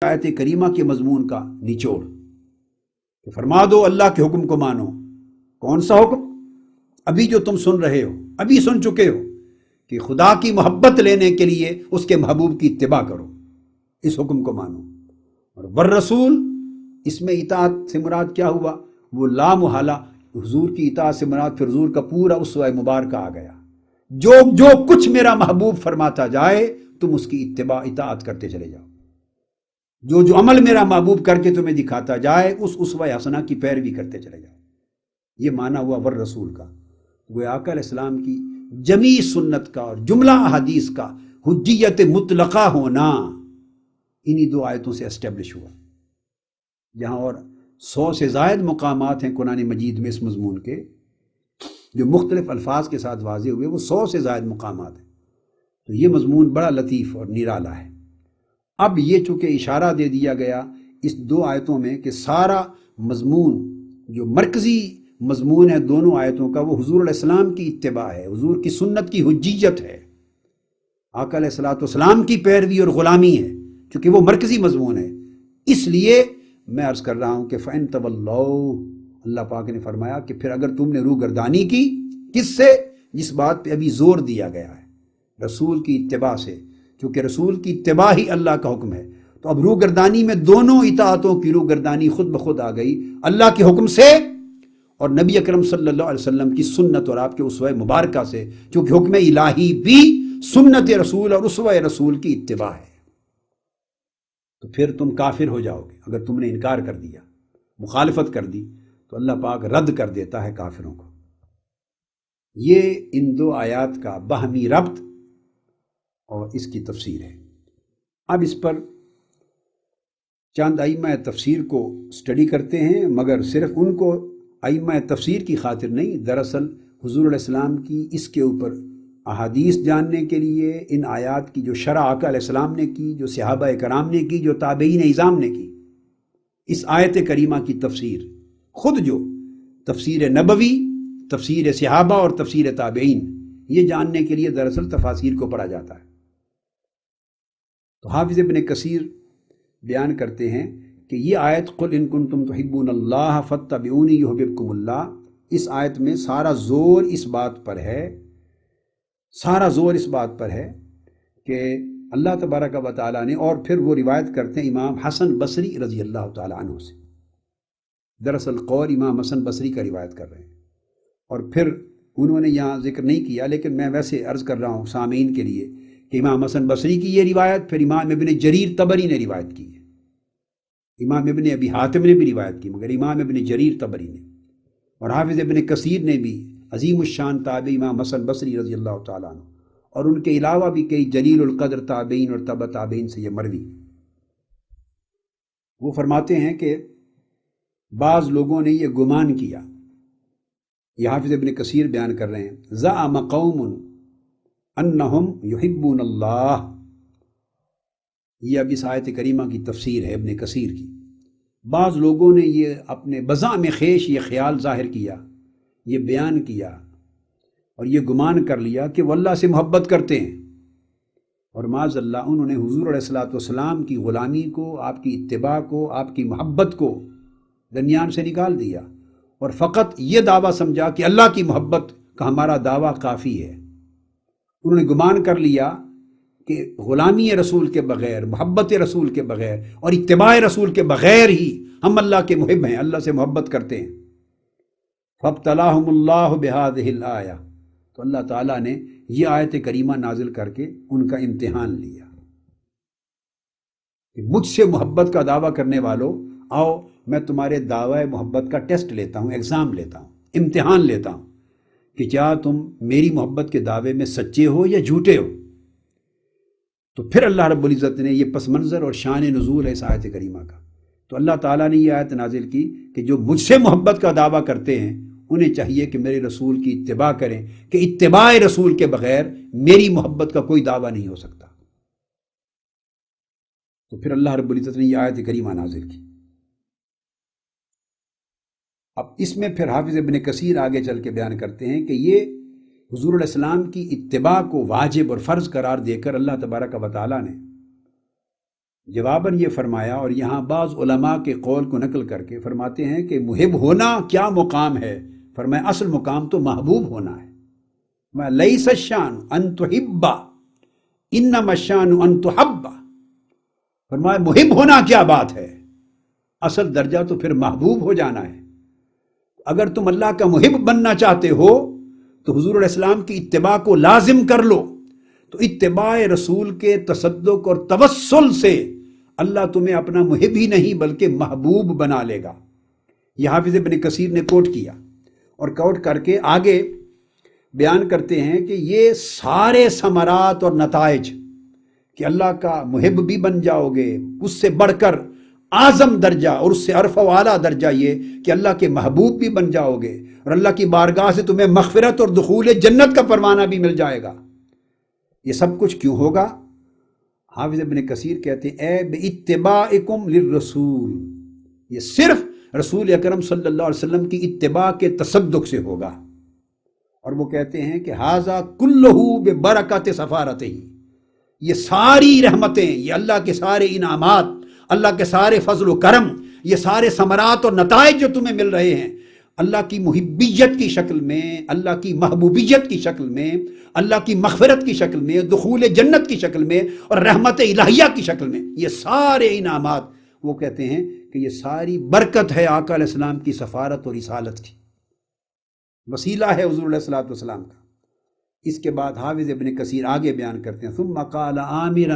आयत करीमा के मजमून का निचोड़ कि फरमा दो अल्लाह के हुक्म को मानो। कौन सा हुक्म? अभी जो तुम सुन रहे हो, अभी सुन चुके हो कि खुदा की मोहब्बत लेने के लिए उसके महबूब की इत्तिबा करो, इस हुक्म को मानो। और वर रसूल, इसमें इताअत से मुराद क्या हुआ? वो ला मुहाला हुजूर की इताअत से मुराद फिर हुजूर का पूरा उसवा मुबारक आ गया। जो जो कुछ मेरा महबूब फरमाता जाए तुम उसकी इत्तिबा इताअत करते चले जाओ। जो जो अमल मेरा महबूब करके तुम्हें दिखाता जाए उस उसवा हसना की पैरवी करते चले जाओ। ये माना हुआ वर रसूल का। गोया आका अलैहिस्सलाम की जमी सुन्नत का और जुमला अहादीस का हुज्जियत मुतलका होना इन्हीं दो आयतों से एस्टेब्लिश हुआ। जहाँ और 100 से ज़ायद मुकामात हैं कुरान मजीद में इस मजमून के, जो मुख्तलिफ अल्फाज के साथ वाज़े हुए, वो 100 से ज़ायद मुकामात हैं। तो ये मजमून बड़ा लतीफ़ और निराला है। अब ये चूँकि इशारा दे दिया गया इस दो आयतों में कि सारा मजमून जो मरकज़ी मजमून है दोनों आयतों का वो हुजूर अलैहिस्सलाम की इत्तिबा है, हुजूर की सुन्नत की हुज्जियत है, आका अलैहिस्सलाम की पैरवी और ग़ुलामी है, चूँकि वो मरकज़ी मजमून है। इसलिए मैं अर्ज़ कर रहा हूँ कि फ़इन तवल्लौ, अल्लाह पाक ने फरमाया कि फिर अगर तुमने रूगर्दानी की, किससे? जिस बात पे अभी ज़ोर दिया गया है, रसूल की इत्तिबा से, क्योंकि रसूल की इत्तिबा ही अल्लाह का हुक्म है। तो अब रूगर्दानी में दोनों इताअतों की रूगर्दानी खुद ब खुद आ गई, अल्लाह के हुक्म से और नबी अकरम सल्लल्लाहु अलैहि वसल्लम की सुन्नत और आपके उसवा मुबारका से, क्योंकि हुक्म इलाही भी सुन्नत रसूल और उसवा रसूल की इत्तिबा है। तो फिर तुम काफिर हो जाओगे अगर तुमने इनकार कर दिया, मुखालफत कर दी, तो अल्लाह पाक रद्द कर देता है काफिरों को। ये इन दो आयात का बाहमी रब्त और इसकी तफसीर है। अब इस पर चंद अइम्मा तफसीर को स्टडी करते हैं, मगर सिर्फ उनको अइम्मा तफसीर की खातिर नहीं, दरअसल हुजूर अलैहिस्सलाम की इसके ऊपर अहादीस जानने के लिए, इन आयात की जो शरह आका अलैहिस्सलाम ने की, जो सहाबा कराम ने की, जो ताबईन इज़ाम ने की, इस आयत करीमा की तफसीर खुद जो तफसीर नबवी, तफसीर सहाबा और तफसीर ताबईन, ये जानने के लिए दरअसल तफासीर को पढ़ा जाता है। तो हाफिज़ इब्न कसीर बयान करते हैं कि ये आयत कुल इन कुंतुम तुहिब्बूनल्लाह फत्तबिऊनी युहिब्बुकुमुल्लाह, इस आयत में सारा ज़ोर इस बात पर है, सारा ज़ोर इस बात पर है कि अल्लाह तबारक व तआला ने, और फिर वो रिवायत करते हैं इमाम हसन बसरी रज़ी अल्लाह तआला अन्हु से, दरअसल कौल इमाम हसन बसरी का रिवायत कर रहे हैं। और फिर उन्होंने यहाँ जिक्र नहीं किया, लेकिन मैं वैसे अर्ज़ कर रहा हूँ सामीन के लिए कि इमाम हसन बसरी की ये रिवायत, फिर इमाम इब्न जरीर तबरी ने रिवायत की है, इमाम इब्न अबी हातिम ने भी रिवायत की, मगर इमाम इब्न जरीर तबरी ने, और हाफिज़ इब्न कसीर ने भी, अजीम उश्शान ताबी इमाम हसन बसरी रज़ी अल्लाह तआला अन्हु, और उनके अलावा भी कई जलीलुल क़द्र ताबईन और तबा ताबईन से ये मरवी। वो फरमाते हैं कि बाज़ लोगों ने ये गुमान किया, ये हाफिज़ इब्न कसीर बयान कर रहे हैं, ज़अम कौमुन अन्नहुम युहिब्बूनल्लाह, ये अब इस आयत करीमा की तफसीर है इब्न कसीर की। बाज़ लोगों ने ये अपने बज़ा में ख़ेश ये ख्याल ज़ाहिर किया, ये बयान किया और ये गुमान कर लिया कि वो अल्लाह से मोहब्बत करते हैं, और माज़अल्लाह उन्होंने हुज़ूर अलैहिस्सलातु वस्सलाम की ग़ुलामी को, आपकी इत्तिबा को, आपकी मोहब्बत को दरमियान से निकाल दिया, और फ़कत ये दावा समझा कि अल्लाह की मोहब्बत का हमारा दावा काफ़ी है। उन्होंने गुमान कर लिया कि ग़ुलामी रसूल के बग़ैर, मोहब्बत रसूल के बग़ैर और इत्तिबा रसूल के बग़ैर ही हम अल्लाह के मुहिब हैं, अल्लाह से मोहब्बत करते हैं। फब्तलाहुमुल्लाहु बिहाज़िहिल आया, तो अल्लाह ताला ने यह आयत करीमा नाजिल करके उनका इम्तिहान लिया कि मुझसे मोहब्बत का दावा करने वालों, आओ मैं तुम्हारे दावा मोहब्बत का टेस्ट लेता हूँ, एग्ज़ाम लेता हूँ, इम्तिहान लेता हूँ कि क्या तुम मेरी मोहब्बत के दावे में सच्चे हो या झूठे हो। तो फिर अल्लाह रब्बुल इज़्ज़त ने यह पस मंज़र और शान नुज़ूल है इस आयत करीमा का। तो अल्लाह ताला ने यह आयत नाजिल की कि जो मुझसे मोहब्बत का दावा करते हैं उन्हें चाहिए कि मेरे रसूल की इत्तिबा करें, कि इत्तिबा रसूल के बग़ैर मेरी मोहब्बत का कोई दावा नहीं हो सकता। तो फिर अल्लाह रब्बुल इज़्ज़त ने यह आयत करीमा नाजिल की। अब इसमें फिर हाफिज़ इब्न कसीर आगे चल के बयान करते हैं कि ये हुज़ूर अलैहिस्सलाम की इत्तिबा को वाजिब और फ़र्ज़ करार देकर अल्लाह तबारक व तआला ने جواباً یہ فرمایا، اور یہاں بعض علماء کے قول کو نقل کر کے فرماتے ہیں کہ محب ہونا کیا مقام ہے؟ فرمایا اصل مقام تو محبوب ہونا ہے۔ میں لیس الشان ان تحب انما الشان ان تحب، فرمایا محب ہونا کیا بات ہے، اصل درجہ تو پھر محبوب ہو جانا ہے۔ اگر تم اللہ کا محب بننا چاہتے ہو تو حضور علیہ السلام کی اتباع کو لازم کر لو، تو اتباع رسول کے تصدق اور توسل سے اللہ تمہیں اپنا محب ہی نہیں بلکہ محبوب بنا لے گا۔ یہ حافظ ابن کثیر نے کوٹ کیا، اور کوٹ کر کے آگے بیان کرتے ہیں کہ یہ سارے ثمرات اور نتائج کہ اللہ کا محب بھی بن جاؤ گے، اس سے بڑھ کر اعظم درجہ اور اس سے عرف و اعلیٰ درجہ یہ کہ اللہ کے محبوب بھی بن جاؤ گے، اور اللہ کی بارگاہ سے تمہیں مغفرت اور دخول جنت کا پروانہ بھی مل جائے گا۔ یہ سب کچھ کیوں ہوگا؟ حافظ ابن کثیر کہتے ہیں اے بِاتِّبَاعِكُمْ لِلرسول، یہ صرف رسول اکرم صلی اللہ علیہ وسلم کی اتباع کے تصدق سے ہوگا۔ اور وہ کہتے ہیں کہ ھذا کلہ ببرکۃ سفارتہ، یہ ساری رحمتیں، یہ اللہ کے سارے انعامات، اللہ کے سارے فضل و کرم، یہ سارے ثمرات اور نتائج جو تمہیں مل رہے ہیں، اللہ کی محبیت کی شکل میں، اللہ کی محبوبیت کی شکل میں، اللہ کی مغفرت کی شکل میں، دخول جنت کی شکل میں، اور رحمت الہیہ کی شکل میں، یہ سارے انعامات وہ کہتے ہیں کہ یہ ساری برکت ہے آقا علیہ السلام کی سفارت اور رسالت کی، وسیلہ ہے حضور علیہ الصلوۃ والسلام کا۔ اس کے بعد حافظ ابن کثیر آگے بیان کرتے ہیں ثم قال آمرا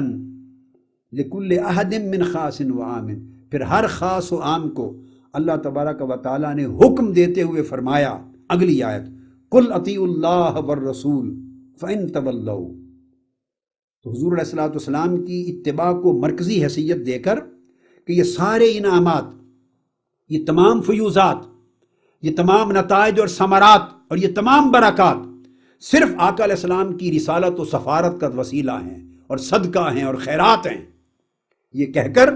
لکل احد من خاص و عام، پھر ہر خاص و عام کو اللہ تبارک و تعالیٰ نے حکم دیتے ہوئے فرمایا، اگلی آیت قل اطیعوا اللہ والرسول فإن تولوا، تو حضور علیہ الصلوۃ والسلام کی اتباع کو مرکزی حیثیت دے کر کہ یہ سارے انعامات، یہ تمام فیوزات، یہ تمام نتائج اور ثمرات اور یہ تمام برکات صرف آقا علیہ السلام کی رسالت و سفارت کا وسیلہ ہیں اور صدقہ ہیں اور خیرات ہیں، یہ کہہ کر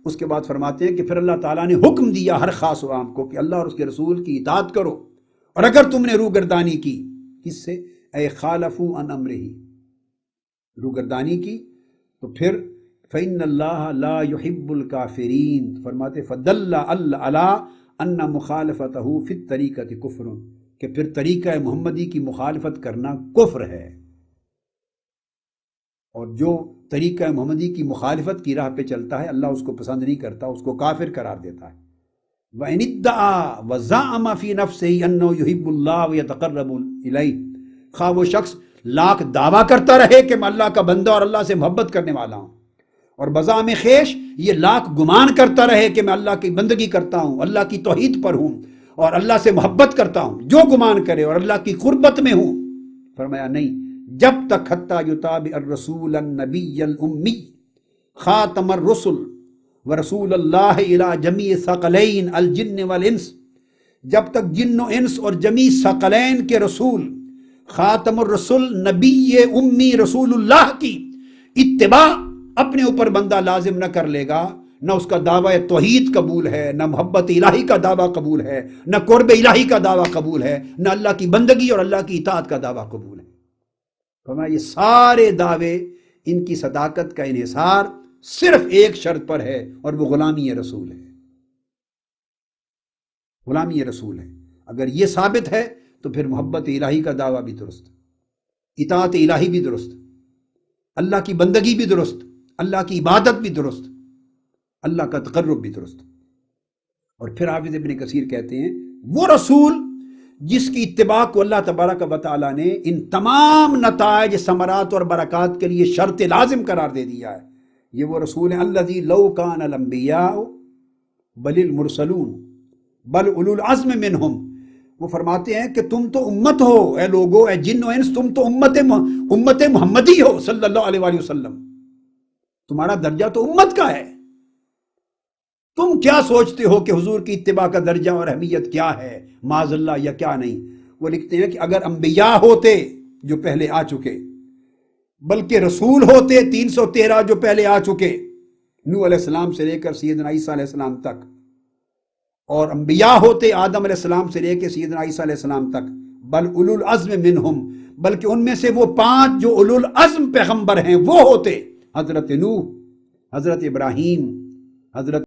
اس کے بعد فرماتے ہیں کہ پھر اللہ تعالیٰ نے حکم دیا ہر خاص و عام کو کہ اللہ اور اس کے رسول کی اطاعت کرو، اور اگر تم نے روگردانی کی، کس سے؟ اے خالفوا عن امرہ، روگردانی کی، تو پھر فإن اللہ لا يحب الکافرین، فرماتے فدل علی ان مخالفتہ فی الطریقۃ کفر، کہ پھر طریقہ محمدی کی مخالفت کرنا کفر ہے، اور جو طریقہ محمدی کی مخالفت کی راہ پہ چلتا ہے اللہ اس کو پسند نہیں کرتا، اس کو کافر قرار دیتا ہے۔ وَإِنِ ادَّعَىٰ وَزَعَمَ فِي نَفْسِهِ أَنَّهُ يُحِبُّ اللَّهَ وَيَتَقَرَّبُ إِلَيْهِ، خواہ وہ شخص لاکھ دعویٰ کرتا رہے کہ میں اللہ کا بندہ اور اللہ سے محبت کرنے والا ہوں، اور بزعم خیش یہ لاکھ گمان کرتا رہے کہ میں اللہ کی بندگی کرتا ہوں، اللہ کی توحید پر ہوں اور اللہ سے محبت کرتا ہوں، جو گمان کرے اور اللہ کی قربت میں ہوں، فرمایا نہیں، جب تک حتی یتابع الرسول النبی الامی خاتم الرسل ورسول اللہ الی جمیع ثقلین الجن والانس، جب تک جن و انس اور جمیع ثقلین کے رسول خاتم الرسل نبی امی رسول اللہ کی اتباع اپنے اوپر بندہ لازم نہ کر لے گا، نہ اس کا دعویٰ توحید قبول ہے، نہ محبت الہی کا دعویٰ قبول ہے، نہ قرب الہی کا دعویٰ قبول ہے، نہ اللہ کی بندگی اور اللہ کی اطاعت کا دعویٰ قبول ہے۔ فرمایا یہ سارے دعوے، ان کی صداقت کا انحصار صرف ایک شرط پر ہے، اور وہ غلامی رسول ہے، غلامی رسول ہے۔ اگر یہ ثابت ہے تو پھر محبت الہی کا دعویٰ بھی درست، اطاعت الہی بھی درست، اللہ کی بندگی بھی درست، اللہ کی عبادت بھی درست، اللہ کا تقرب بھی درست۔ اور پھر حافظ ابن کثیر کہتے ہیں وہ رسول جس کی اتباع کو اللہ تبارک و تعالیٰ نے ان تمام نتائج، ثمرات اور برکات کے لیے شرط لازم قرار دے دیا ہے، یہ وہ رسول ہیں الذی لو کان الانبیاء بل المرسلون بل اولو العزم منہم، وہ فرماتے ہیں کہ تم تو امت ہو، اے لوگو، اے جن و انس، تم تو امت محمدی ہو صلی اللہ علیہ وآلہ وسلم، تمہارا درجہ تو امت کا ہے، تم کیا سوچتے ہو کہ حضور کی اتباع کا درجہ اور اہمیت کیا ہے، معاذ اللہ، یا کیا نہیں۔ وہ لکھتے ہیں کہ اگر انبیاء ہوتے جو پہلے آ چکے، بلکہ رسول ہوتے 313 جو پہلے آ چکے، نوح علیہ السلام سے لے کر سیدنا عیسیٰ علیہ السلام تک، اور انبیاء ہوتے آدم علیہ السلام سے لے کے سیدنا عیسیٰ علیہ السلام تک، بل اولو العزم منہم، بلکہ ان میں سے وہ 5 جو اولو العزم پیغمبر ہیں وہ ہوتے، حضرت نوح، حضرت ابراہیم، حضرت